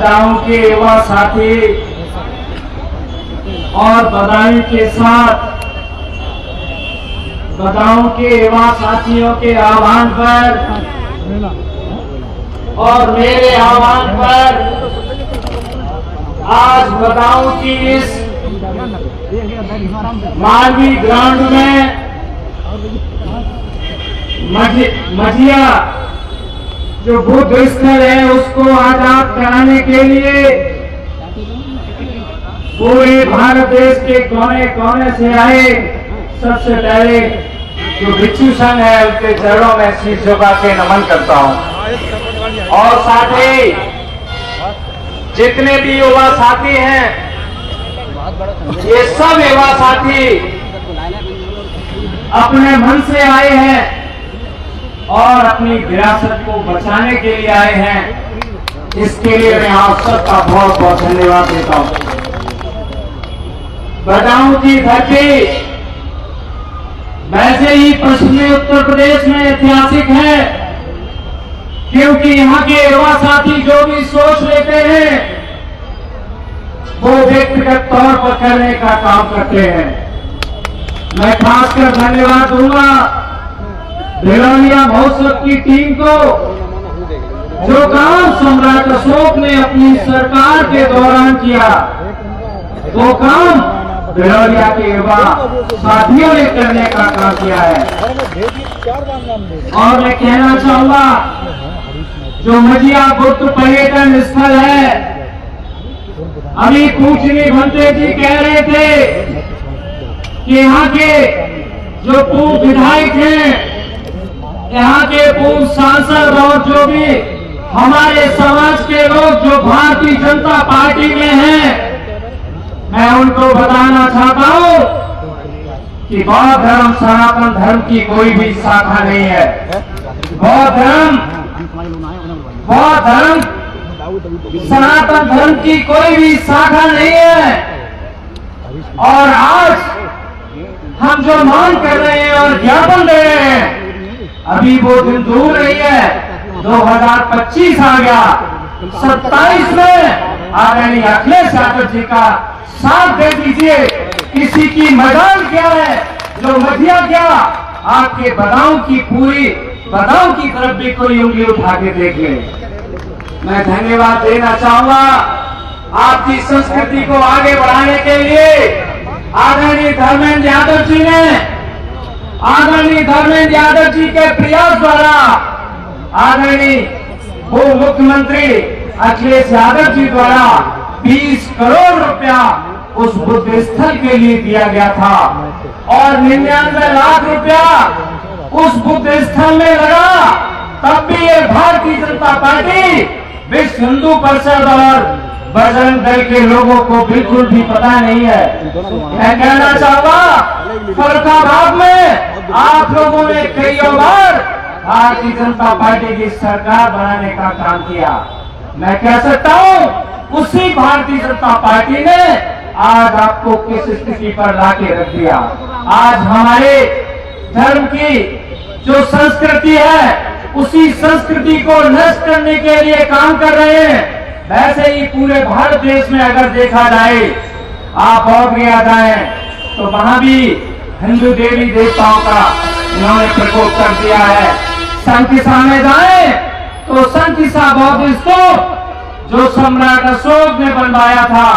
बदायूं के युवा साथी और बदायूं के साथ बदायूं के युवा साथियों के आह्वान पर और मेरे आह्वान पर आज बदायूं की इस मालवी ग्राउंड में मझिया जो बुद्ध स्थल है उसको आजाद कराने के लिए पूरे भारत देश के कोने कोने से आए सबसे पहले जो भिक्षु संघ है उनके चरणों में शीश झुका के नमन करता हूं। और साथ ही जितने भी युवा साथी हैं, ये सब युवा साथी अपने मन से आए हैं और अपनी विरासत को बचाने के लिए आए हैं। इसके लिए मैं आप सबका बहुत बहुत धन्यवाद देता हूं। बदायूं की धरती वैसे ही पश्चिमी उत्तर प्रदेश में ऐतिहासिक है, क्योंकि यहाँ के युवा साथी जो भी सोच लेते हैं वो व्यक्तिगत तौर पर करने का काम करते हैं। मैं खासकर धन्यवाद दूंगा भिलौनिया महोत्सव की टीम को, जो काम सम्राट अशोक ने अपनी सरकार के दौरान किया वो काम भिलौनिया के युवा साथियों ने करने का काम किया है। और मैं कहना चाहूंगा जो मझिया बुद्ध पर्यटन स्थल है, अभी पूजनीय भंते जी कह रहे थे कि यहाँ के जो पूर्व विधायक हैं, यहाँ के पूर्व सांसद और जो भी हमारे समाज के लोग जो भारतीय जनता पार्टी में हैं, मैं उनको बताना चाहता हूं कि बौद्ध धर्म सनातन धर्म की कोई भी शाखा नहीं है। बौद्ध धर्म सनातन धर्म की कोई भी शाखा नहीं है। और आज हम जो मांग कर रहे हैं और ज्ञापन दे रहे हैं, अभी वो दिन दूर नहीं है। 2025 आ गया, 27 में आदरणीय अखिलेश यादव जी का साथ दे दीजिए। किसी की मजाल क्या है, जो मझिया क्या, आपके बदायूं की पूरी बदायूं की तरफ भी कोई उंगली उठा के देख ले। मैं धन्यवाद देना चाहूंगा आपकी संस्कृति को आगे बढ़ाने के लिए आदरणीय धर्मेंद्र यादव जी ने, आदरणीय धर्मेंद्र यादव जी के प्रयास द्वारा आदरणीय पूर्व मुख्यमंत्री अखिलेश यादव जी द्वारा 20 करोड़ रुपया उस बुद्ध स्थल के लिए दिया गया था और 99 लाख रुपया उस बुद्ध स्थल में लगा। तब भी ये भारतीय जनता पार्टी, विश्व हिंदू परिषद और बजरंग दल के लोगों को बिल्कुल भी पता नहीं है। मैं कहना चाहूंगा फर्रुखाबाद में आप लोगों ने कई बार भारतीय जनता पार्टी की सरकार बनाने का काम किया। मैं कह सकता हूं उसी भारतीय जनता पार्टी ने आज आपको किस स्थिति पर लाके रख दिया। आज हमारे धर्म की जो संस्कृति है उसी संस्कृति को नष्ट करने के लिए काम कर रहे हैं। वैसे ही पूरे भारत देश में अगर देखा जाए, आप और भी आ जाए तो वहां भी हिंदू देवी देवताओं का इन्होंने प्रकोप कर दिया है। संकिसा में जाए तो संकिसा बौद्ध स्तूप जो सम्राट अशोक ने बनवाया था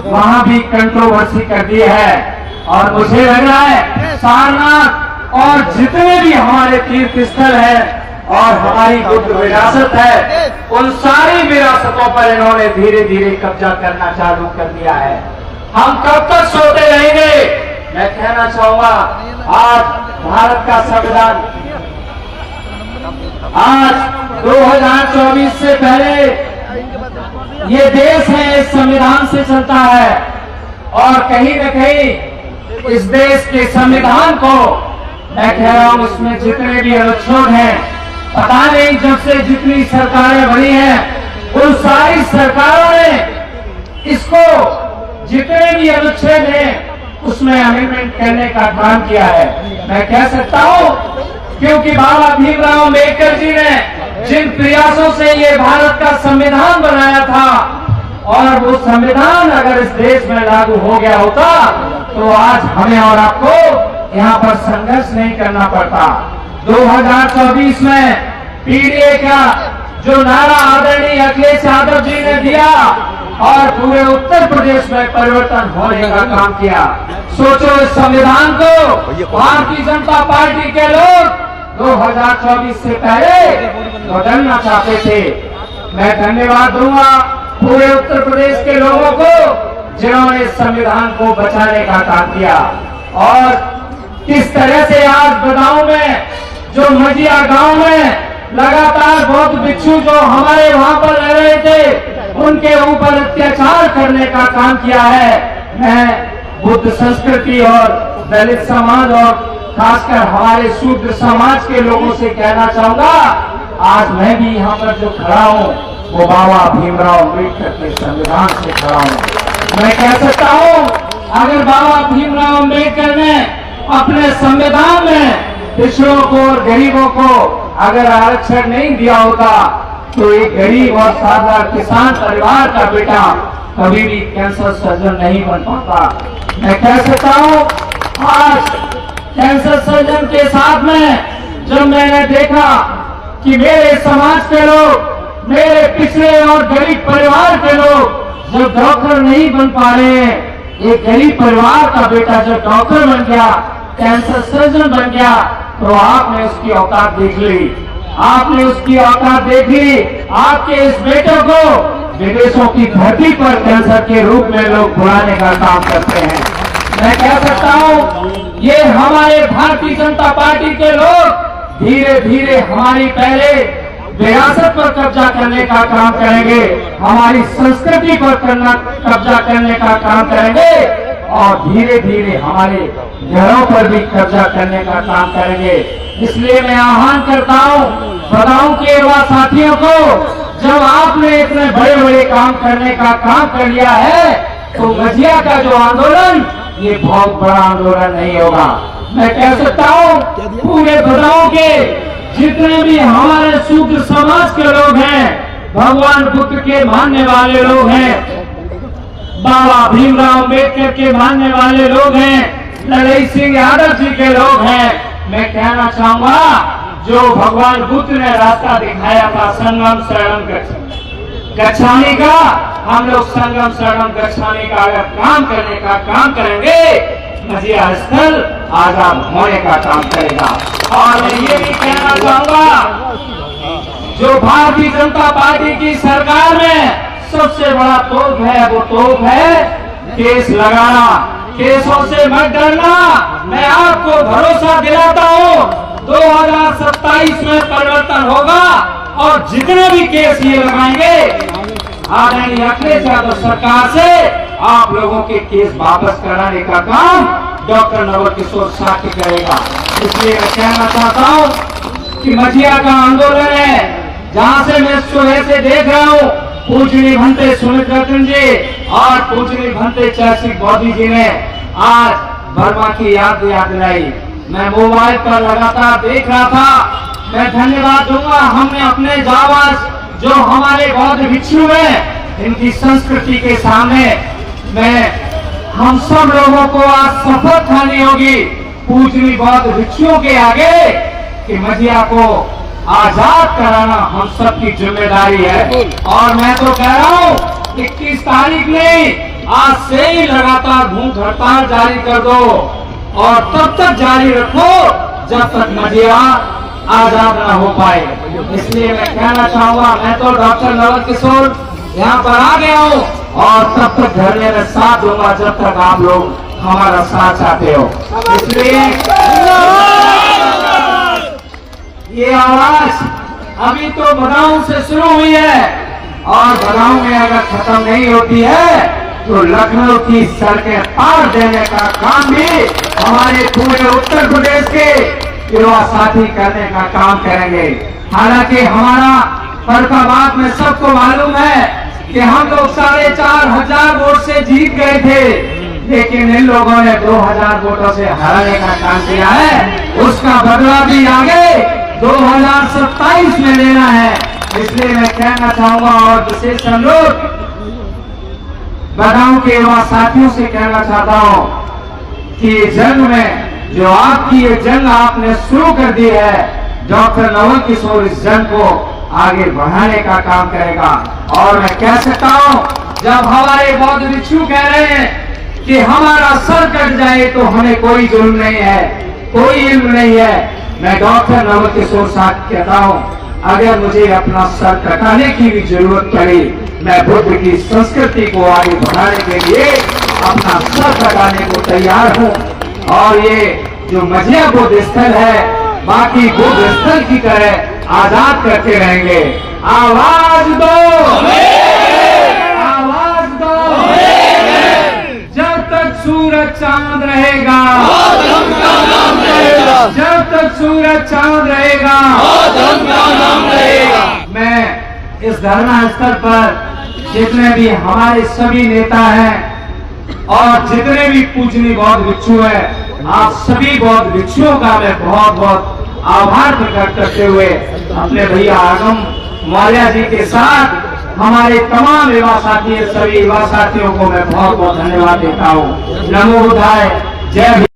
वहां भी कंट्रोवर्सी कर दी है। और मुझे लग रहा है सारनाथ और जितने भी हमारे तीर्थ स्थल है और हमारी बुद्ध विरासत है, उन सारी विरासतों पर इन्होंने धीरे धीरे कब्जा करना चालू कर दिया है। हम कब तक सोते रहेंगे? मैं कहना चाहूंगा आज भारत का संविधान, आज 2024 से पहले ये देश है इस संविधान से चलता है और कहीं न कहीं इस देश के संविधान को मैं कह रहा हूं इसमें जितने भी अनुच्छेद हैं, पता नहीं जब से जितनी सरकारें बनी हैं उन सारी सरकारों ने इसको जितने भी अनुच्छेद हैं उसमें अमेंडमेंट करने का काम किया है। मैं कह सकता हूं क्योंकि बाबा भीमराव अम्बेडकर जी ने जिन प्रयासों से ये भारत का संविधान बनाया था और वो संविधान अगर इस देश में लागू हो गया होता तो आज हमें और आपको यहाँ पर संघर्ष नहीं करना पड़ता। 2024 में पीडीए का जो नारा आदरणीय अखिलेश यादव जी ने दिया और पूरे उत्तर प्रदेश में परिवर्तन होने का काम किया। सोचो, इस संविधान को भारतीय जनता पार्टी के लोग 2024 से पहले बदलना चाहते थे। मैं धन्यवाद दूंगा पूरे उत्तर प्रदेश के लोगों को जिन्होंने इस संविधान को बचाने का काम किया। और किस तरह से आज बदाऊं में जो मजिया गांव में लगातार बौद्ध भिक्षु जो हमारे वहां पर रह रहे थे उनके ऊपर अत्याचार करने का काम किया है। मैं बुद्ध संस्कृति और दलित समाज और खासकर हमारे शूद्र समाज के लोगों से कहना चाहूंगा, आज मैं भी यहाँ पर जो खड़ा हूँ वो बाबा भीमराव अम्बेडकर के संविधान से खड़ा हूँ। मैं कह सकता हूँ, अगर बाबा भीमराव अम्बेडकर ने अपने संविधान में पिछड़ों को और गरीबों को अगर आरक्षण नहीं दिया होता तो एक गरीब और सादा किसान परिवार का बेटा कभी भी कैंसर सर्जन नहीं बन पाता। मैं कह सकता हूँ, आज कैंसर सर्जन के साथ में जब मैंने देखा कि मेरे समाज के लोग, मेरे पिछड़े और गरीब परिवार के लोग जब डॉक्टर नहीं बन पा रहे हैं, एक गरीब परिवार का बेटा जब डॉक्टर बन गया, कैंसर सर्जन बन गया, तो आपने उसकी औकात देख ली। आपने उसकी औकात देख ली। आपके इस बेटे को विदेशों की धरती पर कैंसर के रूप में लोग बुलाने का काम करते हैं। मैं कह सकता हूँ, ये हमारे भारतीय जनता पार्टी के लोग धीरे धीरे हमारी पहले विरासत पर कब्जा करने का काम करेंगे, हमारी संस्कृति पर कब्जा करने का काम करेंगे और धीरे धीरे हमारे घरों पर भी कब्जा करने का काम करेंगे। इसलिए मैं आह्वान करता हूँ बदाऊं के युवा साथियों को, जब आपने इतने बड़े बड़े काम करने का काम कर लिया है तो मजिया का जो आंदोलन ये बहुत बड़ा आंदोलन नहीं होगा। मैं कह सकता हूँ, पूरे बदाऊं के जितने भी हमारे शूद्र समाज के लोग हैं, भगवान बुद्ध के मानने वाले लोग हैं, बाबा भीमराव अम्बेडकर के मानने वाले लोग हैं, लड़ई सिंह यादव जी के लोग हैं, मैं कहना चाहूंगा, जो भगवान बुद्ध ने रास्ता दिखाया था संगम शरणम गच्छामी का, हम लोग संगम शरणम गच्छामी का अगर काम करने का काम करेंगे, मजिया स्थल आजाद होने का काम करेगा। और मैं ये भी कहना चाहूंगा, जो भारतीय जनता पार्टी की सरकार में सबसे बड़ा तोप है वो तोप है केस लगाना। केसों से मत डरना। मैं आपको भरोसा दिलाता हूँ 2027 में परिवर्तन होगा और जितने भी केस ये लगाएंगे आदरणीय अखिलेश यादव सरकार से आप लोगों के केस वापस कराने का काम डॉक्टर नवल किशोर साथी करेगा। इसलिए मैं कहना चाहता हूँ कि मजिया का आंदोलन है, जहाँ से मैं सुबह से देख रहा हूँ, पूजनीय भंते सुमित रतन जी और पूजनीय भंते चैसिक बौद्धि जी ने आज वर्मा की याद दिलाई। मैं मोबाइल पर लगातार देख रहा था। मैं धन्यवाद दूंगा, हमने अपने जाबाज जो हमारे बौद्ध भिक्षु हैं, इनकी संस्कृति के सामने हम सब लोगों को आज शपथ खानी होगी पूजनीय बौद्ध भिक्षुओं के आगे कि मजिया को आजाद कराना हम सबकी जिम्मेदारी है। और मैं तो कह रहा हूँ 21 तारीख नहीं, आज से ही लगातार भूख हड़ताल जारी कर दो और तब तक जारी रखो जब तक मजिया आजाद न हो पाए। इसलिए मैं कहना चाहूंगा, मैं तो डॉक्टर नवल किशोर यहाँ पर आ गया हूँ और तब तक धरने में साथ दूंगा जब तक आप लोग हमारा साथ चाहते हो। इसलिए ये आवाज अभी तो बदाऊं से शुरू हुई है और बदाऊं में अगर खत्म नहीं होती है तो लखनऊ की सड़कें पार देने का काम भी हमारे पूरे उत्तर प्रदेश के युवा साथी करने का काम करेंगे। हालांकि हमारा फर्रुखाबाद में सबको मालूम है कि हम लोग 4,500 वोट से जीत गए थे, लेकिन इन लोगों ने 2,000 वोटों से हराने का काम किया है। उसका बदला भी आगे 2027 में लेना है। इसलिए मैं कहना चाहूंगा और विशेष अनुरोध बदाऊं के युवा साथियों से कहना चाहता हूं कि जंग में जो आपकी ये जंग आपने शुरू कर दी है, डॉक्टर नवल किशोर इस जंग को आगे बढ़ाने का काम करेगा। और मैं कह सकता हूं, जब हमारे बौद्ध भिक्षु कह रहे हैं कि हमारा सर कट जाए तो हमें कोई जुल्म नहीं है, कोई इल्म नहीं है, मैं डॉक्टर नवल किशोर साहब कहता हूं, अगर मुझे अपना सर कटाने की भी जरूरत पड़ी, मैं बुद्ध की संस्कृति को आगे बढ़ाने के लिए अपना सर कटाने को तैयार हूं। और ये जो मजिया बुद्ध स्थल है, बाकी बुद्ध स्थल की तरह आजाद करते रहेंगे। आवाज दो, आवाज दो, जब तक सूरज चांद रहेगा, जब तक सूरज चांद रहेगा, मैं इस धरना स्थल पर जितने भी हमारे सभी नेता हैं और जितने भी पूजनीय बौद्ध भिक्षु हैं, आप सभी बौद्ध भिक्षुओं का मैं बहुत बहुत आभार प्रकट करते हुए अपने भैया आगम मौर्य जी के साथ हमारे तमाम युवा साथी, सभी युवा साथियों को मैं बहुत बहुत धन्यवाद देता हूँ। नमो बुद्धाय, जय।